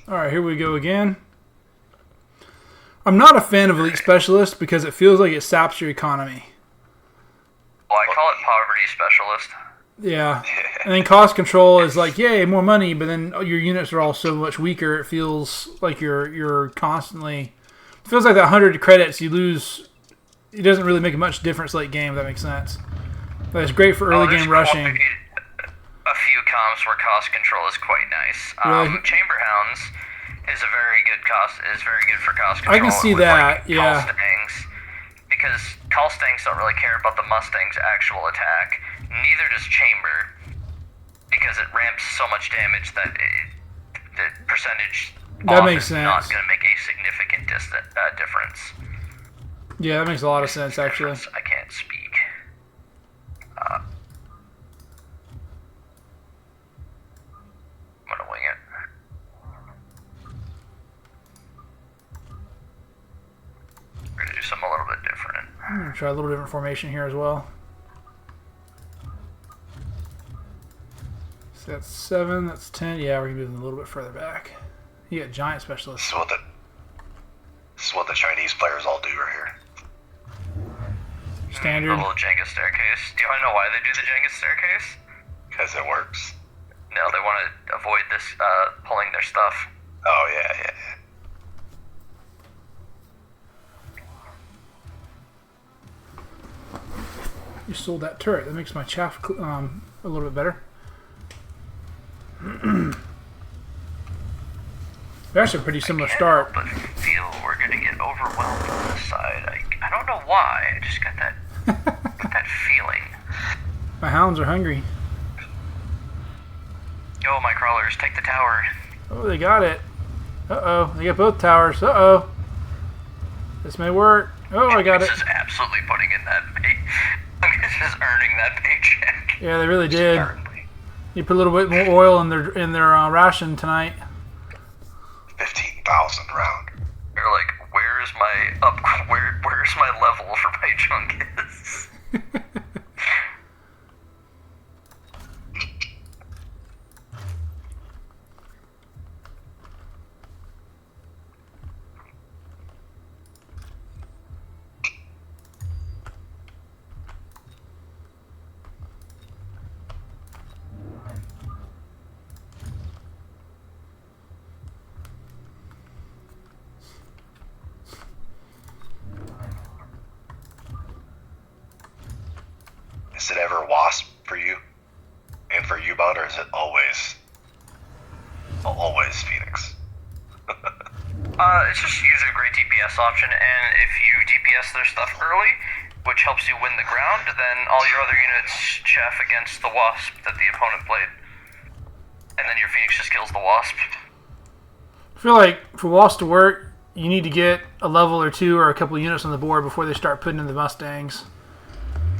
Alright, here we go again. I'm not a fan of Elite Specialist because it feels like it saps your economy. Well, I call it Poverty Specialist. Yeah. And then Cost Control is like, yay, more money, but then your units are all so much weaker, it feels like you're constantly... It feels like that 100 credits you lose, it doesn't really make much difference late game, if that makes sense. But it's great for early game rushing. A few comps where Cost Control is quite nice. Really? Chamber Hounds is very good for Cost Control. I can see that, yeah. Call-Stangs, because Call-Stangs don't really care about the Mustang's actual attack. Neither does Chamber, because it ramps so much damage that the percentage that makes sense. Not going to make a significant difference. Yeah, that makes a lot of sense, actually. I can't speak. I'm going to wing it. We're going to do something a little bit different. I'm going to try a little different formation here as well. So that's 7, that's 10. Yeah, we're going to move them a little bit further back. You got Giant Specialist. This is what the Chinese players all do right here. Standard. A little Jenga staircase. Do you want to know why they do the Jenga staircase? Because it works. No, they want to avoid this pulling their stuff. Oh, yeah. You sold that turret. That makes my chaff a little bit better. They're actually a pretty similar start. But feel we're gonna get overwhelmed on this side. I don't know why. I just got that feeling. My hounds are hungry. Yo, my crawlers, take the tower. Oh, they got it. Uh-oh, they got both towers. Uh-oh. This may work. Oh, I got it. This is absolutely putting in that this is earning that paycheck. Yeah, they really did. Certainly. You put a little bit more oil in their ration tonight. 15,000 round. They're like, where's my level for my Junkus? Is it ever Wasp for you? And for you, Bond, or is it always Phoenix? It's just usually a great DPS option, and if you DPS their stuff early, which helps you win the ground, then all your other units chaff against the Wasp that the opponent played. And then your Phoenix just kills the Wasp. I feel like for Wasp to work, you need to get a level or two or a couple of units on the board before they start putting in the Mustangs.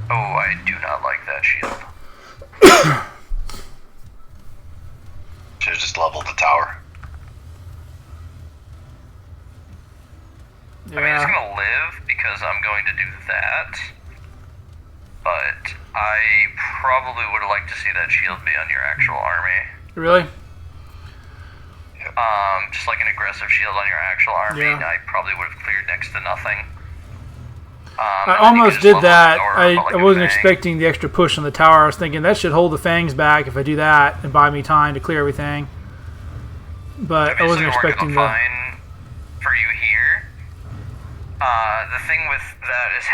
Oh, I do not like that shield. Should have just leveled the tower. Yeah. I mean, it's gonna live because I'm going to do that. But I probably would have liked to see that shield be on your actual army. Really? Just like an aggressive shield on your actual army, Yeah. I probably would have cleared next to nothing. I almost did that. I wasn't expecting the extra push on the tower. I was thinking that should hold the fangs back if I do that and buy me time to clear everything. But I wasn't expecting the... fine for you here. The thing with that is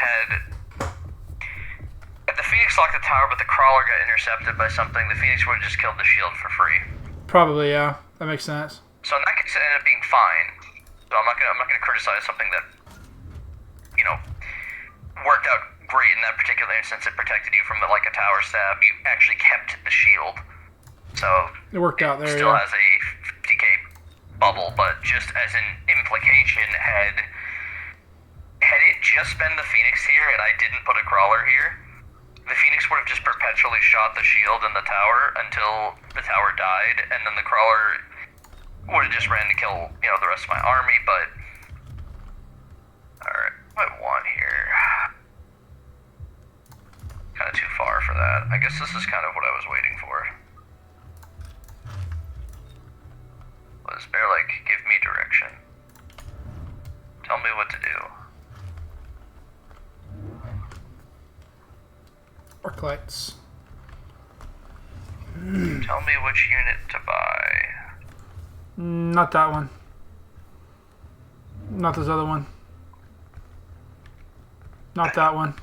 if the Phoenix locked the tower but the crawler got intercepted by something, the Phoenix would have just killed the shield for free. Probably, yeah. That makes sense. So in that case, it ended up being fine. So I'm not gonna criticize something that, you know, worked out great in that particular instance. It protected you from like a tower stab. You actually kept the shield, so It worked out there, still yeah. has a 50k bubble, but just as an implication, had it just been the Phoenix here and I didn't put a crawler here, the Phoenix would have just perpetually shot the shield in the tower until the tower died, and then the crawler would have just ran to kill, you know, the rest of my army. But alright, what do I want here? Kind of too far for that. I guess this is kind of what I was waiting for. Was Bear like like? Give me direction. Tell me what to do. Arc lights. Tell me which unit to buy. Not that one. Not this other one. Not that one.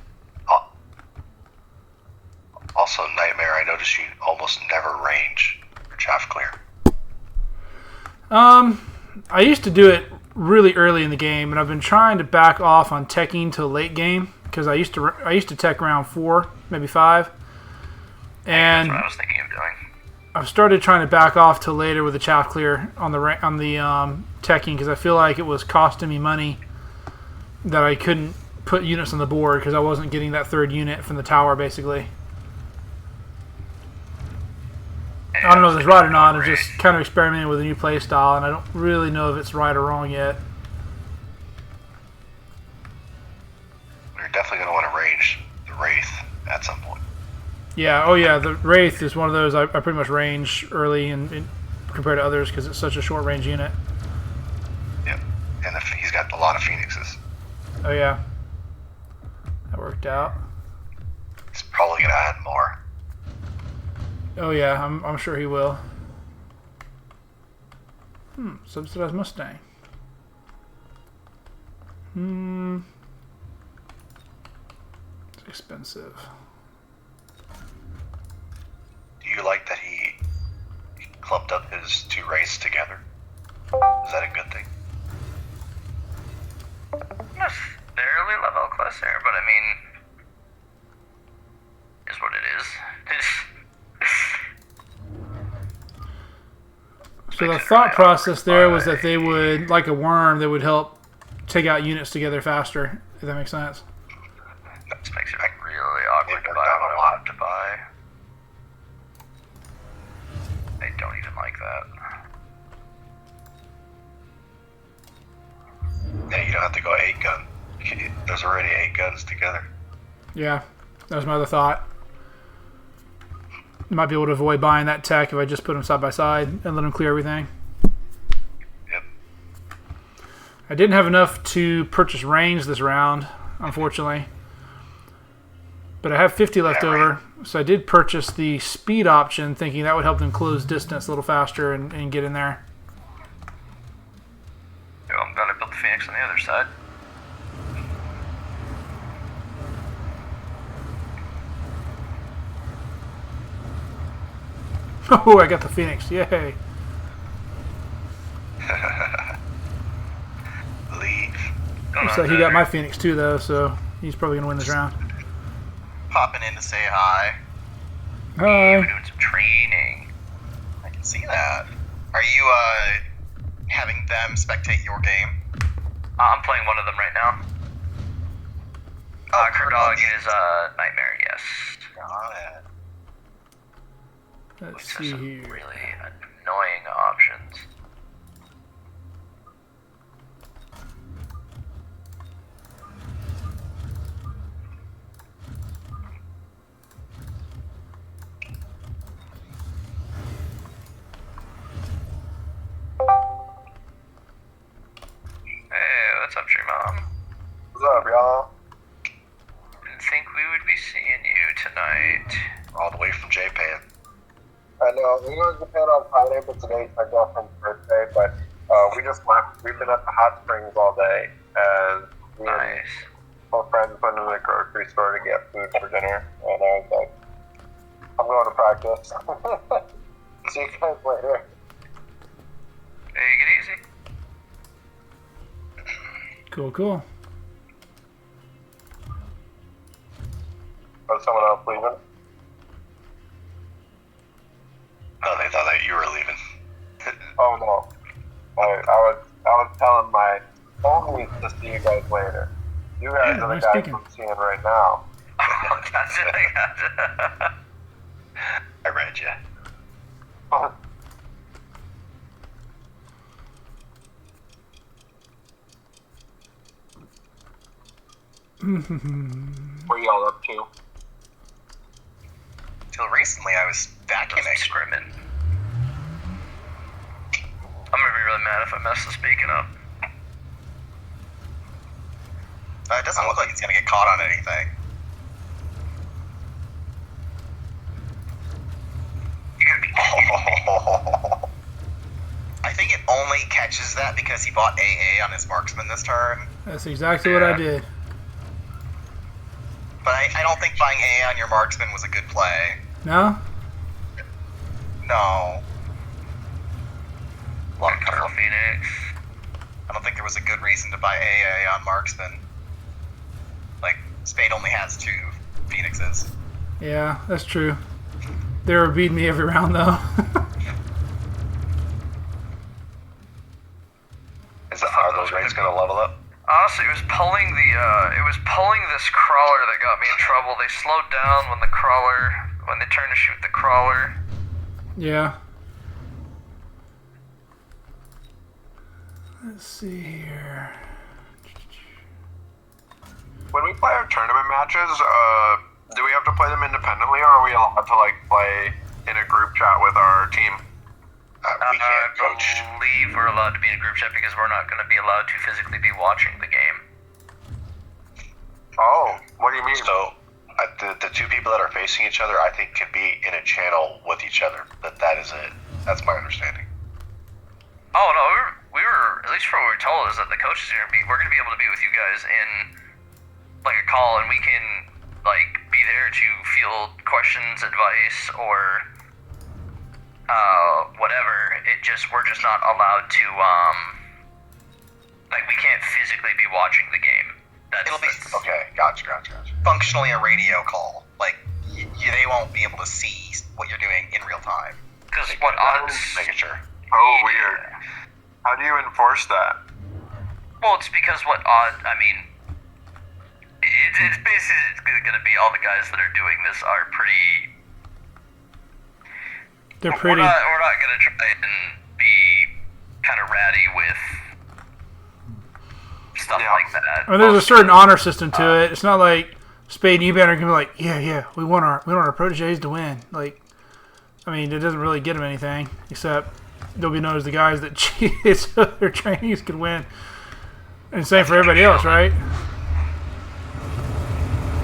Also, Nightmare, I noticed you almost never range for chaff clear. I used to do it really early in the game, and I've been trying to back off on teching till late game because I used to tech round 4, maybe 5, and That's what I was thinking of doing. I've started trying to back off till later with the chaff clear on the teching because I feel like it was costing me money that I couldn't put units on the board because I wasn't getting that third unit from the tower basically. I don't know if it's right or not. I'm just kind of experimenting with a new play style, and I don't really know if it's right or wrong yet. You're definitely going to want to range the Wraith at some point. Yeah, oh yeah, the Wraith is one of those I pretty much range early compared to others because it's such a short range unit. Yep, and he's got a lot of Phoenixes. Oh yeah, that worked out. He's probably going to add more. Oh yeah, I'm sure he will. Subsidized Mustang. It's expensive. Do you like that he clumped up his 2 Wraiths together? Is that a good thing? Necessarily level closer, but I mean, is what it is. So the thought process there was that they would, like a worm, they would help take out units together faster, if that makes sense. This makes it really awkward to buy what I want to buy. I don't even like that. Yeah, you don't have to go 8 gun. There's already 8 guns together. Yeah, that was my other thought. Might be able to avoid buying that tech if I just put them side by side and let them clear everything. Yep. I didn't have enough to purchase range this round, unfortunately. But I have 50 left over, so I did purchase the speed option, thinking that would help them close distance a little faster and get in there. Yo, I'm glad I built the Phoenix on the other side. Oh, I got the Phoenix. Yay. Leave. Looks like he got my Phoenix too, though, so he's probably going to win this round. Popping in to say hi. Hi. We're doing some training. I can see that. Are you having them spectate your game? I'm playing one of them right now. Kerdog is Nightmare, yes. Got it. Let's Which see are some here. really annoying options. Hey, what's up, Tree Mom? What's up, y'all? Didn't think we would be seeing you tonight. All the way from Japan. I know, we were going to Japan on Friday, but today's my girlfriend's birthday, but we just left. We've been at the hot springs all day, and we and Nice. my friends went to the grocery store to get food for dinner, and I was like, I'm going to practice. See you guys later. Take it easy. Cool, cool. Was someone else leaving? No, they thought that you were leaving. Oh, no. I was telling my homies to see you guys later. You guys Yeah, are the nice guys speaking. I'm seeing right now. Oh, gotcha, gotcha. I read you. What y'all up to? Till recently, I was Doing some vacuuming. scrimming. I'm gonna be really mad if I mess the speaking up. It doesn't look like it's gonna get caught on anything. You're gonna be I think it only catches that because he bought AA on his marksman this turn. That's exactly what I did. But I don't think buying AA on your marksman was a good play. No? No. Long Colonel Phoenix. I don't think there was a good reason to buy AA on marksman. Like, Spade only has 2 Phoenixes. Yeah, that's true. They were beating me every round, though. Are those rates going to level up? Honestly, it was pulling this crawler that got me in trouble. They slowed down when they turned to shoot the crawler. Yeah. Let's see here. When we play our tournament matches, do we have to play them independently, or are we allowed to like play in a group chat with our team? We can't coach. I believe we're allowed to be in a group chat because we're not going to be allowed to physically be watching the game. Oh, what do you mean? So the 2 people that are facing each other, I think, can be in a channel with each other. That is it. That's my understanding. Oh no, we were at least for what we were told is that the coaches are we're going to be able to be with you guys in like a call, and we can like be there to field questions, advice, or whatever. We're just not allowed to like we can't physically be watching the game. It'll be Okay, gotcha. functionally a radio call. Like, they won't be able to see what you're doing in real time. Because what odds? Making sure. Oh, weird. How do you enforce that? Well, it's because what odd? I mean, it's basically going to be all the guys that are doing this are pretty. They're pretty. We're not going to try and be kind of ratty with stuff like that. I mean, there's a certain honor system to it. It's not like Spade and E-Banner can be like, yeah, we want our proteges to win. Like, I mean, it doesn't really get them anything, except they'll be known as the guys that cheated so their trainees could win. And same for everybody else, right?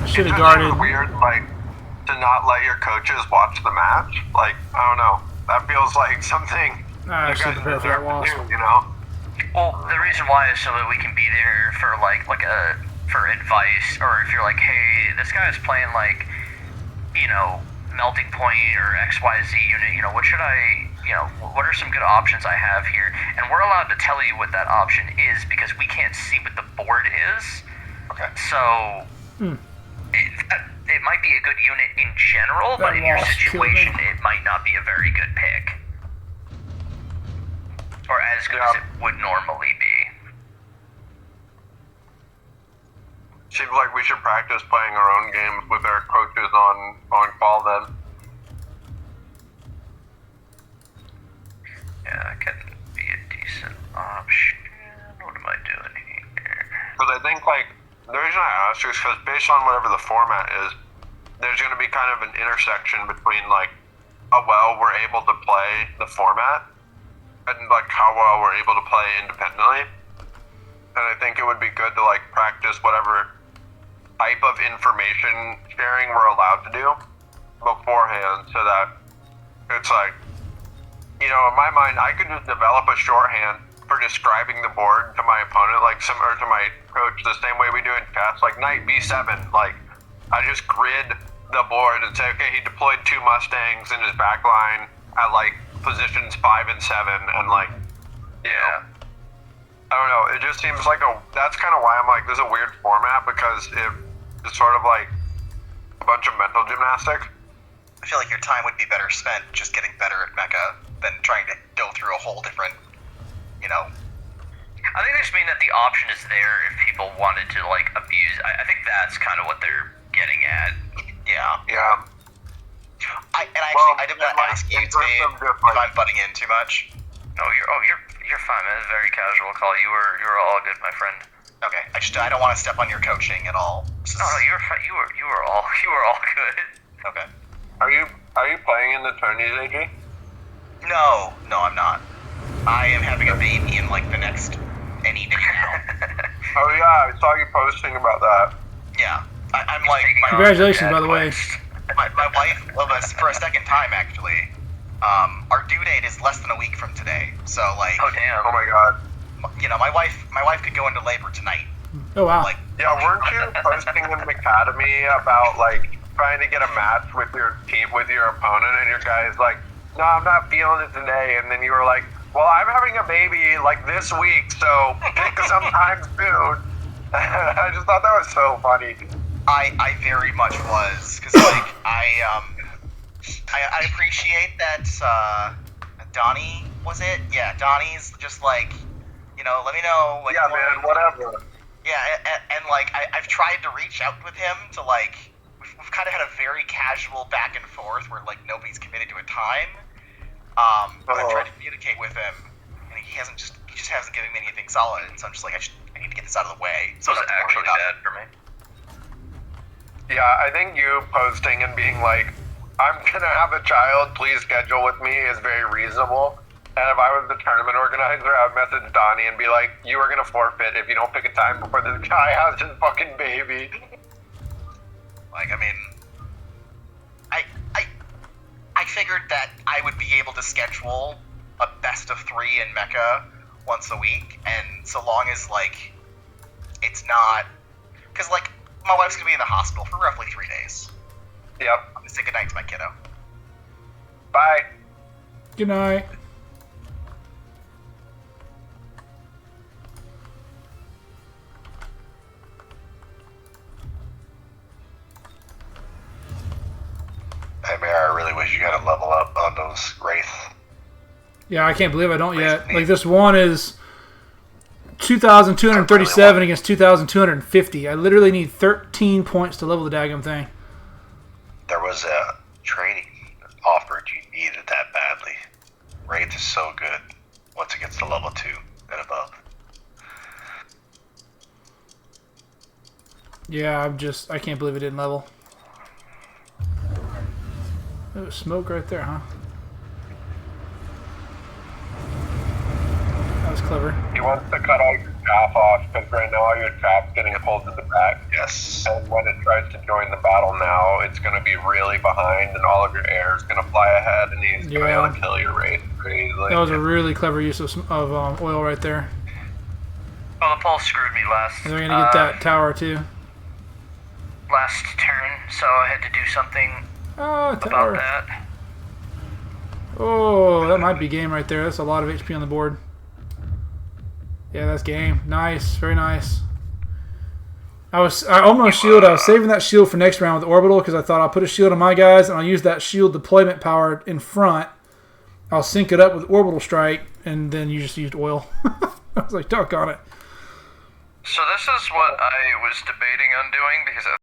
I should have guarded. It's weird, like, to not let your coaches watch the match. Like, I don't know. That feels like something I you should guys prepare for that deserve loss. to do, you know? Well, the reason why is so that we can be there for for advice, or if you're like, hey, this guy's playing like, melting point or XYZ unit, what should I, what are some good options I have here? And we're allowed to tell you what that option is because we can't see what the board is. Okay. So it might be a good unit in general, but in your situation, it might not be a very good pick. Or as good as it would normally be. Seems like we should practice playing our own games with our coaches on call then. Yeah, that can be a decent option. What am I doing here? Because I think, like, the reason I ask is because based on whatever the format is, there's going to be kind of an intersection between, like, how well we're able to play the format and, like, how well we're able to play independently. And I think it would be good to, like, practice whatever type of information sharing we're allowed to do beforehand so that it's like, in my mind, I could just develop a shorthand for describing the board to my opponent, like similar to my coach, the same way we do in chess, like knight b7. Like, I just grid the board and say, okay, he deployed 2 Mustangs in his back line at like positions 5 and 7, and like, I don't know. It just seems like that's kind of why I'm like, this is a weird format because it's sort of like a bunch of mental gymnastics. I feel like your time would be better spent just getting better at Mecha than trying to go through a whole different, I think they just mean that the option is there if people wanted to, like, abuse. I think that's kind of what they're getting at. Yeah. Yeah. I didn't want to ask you, in terms Spade, of just, if I'm butting in too much. No, you're fine, man. It's a very casual call. You were all good, my friend. Okay. I don't want to step on your coaching at all. No, you're fine. You were all good. Okay. Are you playing in the tourneys, AJ? No, I'm not. I am having a baby in like the next any day now. Oh yeah, I saw you posting about that. Yeah, I'm like Congratulations, by the way. my wife, well, for a second time actually. Our due date is less than a week from today, so like, Oh damn. Oh my god. you know, my wife could go into labor tonight. Oh wow. Like, Yeah, weren't you posting in MechAcademy about like trying to get a match with your team, with your opponent, and your guy's like, no, I'm not feeling it today, and then you were like, well, I'm having a baby like this week, so pick sometime soon. I just thought that was so funny. I very much was, because like I appreciate that Donnie, was it? Yeah, Donnie's just like, you know, let me know. Like, Yeah, man, whatever. Yeah, and like I've tried to reach out with him to like we've kind of had a very casual back and forth where like nobody's committed to a time. But I've tried to communicate with him, and he just hasn't given me anything solid. And so I'm just like I need to get this out of the way. This was actually bad for me. Yeah, I think you posting and being like, I'm gonna have a child, please schedule with me, is very reasonable. And if I was the tournament organizer, I would message Donnie and be like, you are gonna forfeit if you don't pick a time before this guy has his fucking baby. Like, I mean, I figured that I would be able to schedule a best of 3 in Mecha once a week, and so long as, like, it's not... Because, like, my wife's going to be in the hospital for roughly 3 days. Yep. I'm going to say goodnight to my kiddo. Bye. Good night. Hey, Mara, I really wish you got to level up on those Wraith. Yeah, I can't believe I don't yet. Like, this one is 2,237 against 2,250. I literally need 13 points to level the daggum thing. There was a training offered. You needed that badly. Wraith is so good once it gets to level 2 and above. Yeah, I can't believe it didn't level. Oh, smoke right there, huh? That was clever. He wants to cut all your chaff off, because right now all your chaff's getting pulled to the back. Yes. And when it tries to join the battle now, it's going to be really behind, and all of your air is going to fly ahead, and he's going to be able to kill your Wraith pretty easily. That was a really clever use of oil right there. Well, the pulse screwed me last. And they're gonna get that tower too. Last turn, so I had to do something Oh, tower. about that. Oh, that might be game right there. That's a lot of HP on the board. Yeah, that's game. Nice, very nice. I almost shield. I was saving that shield for next round with orbital because I thought I'll put a shield on my guys and I'll use that shield deployment power in front. I'll sync it up with orbital strike, and then you just used oil. I was like, doggone it. So this is what I was debating on doing because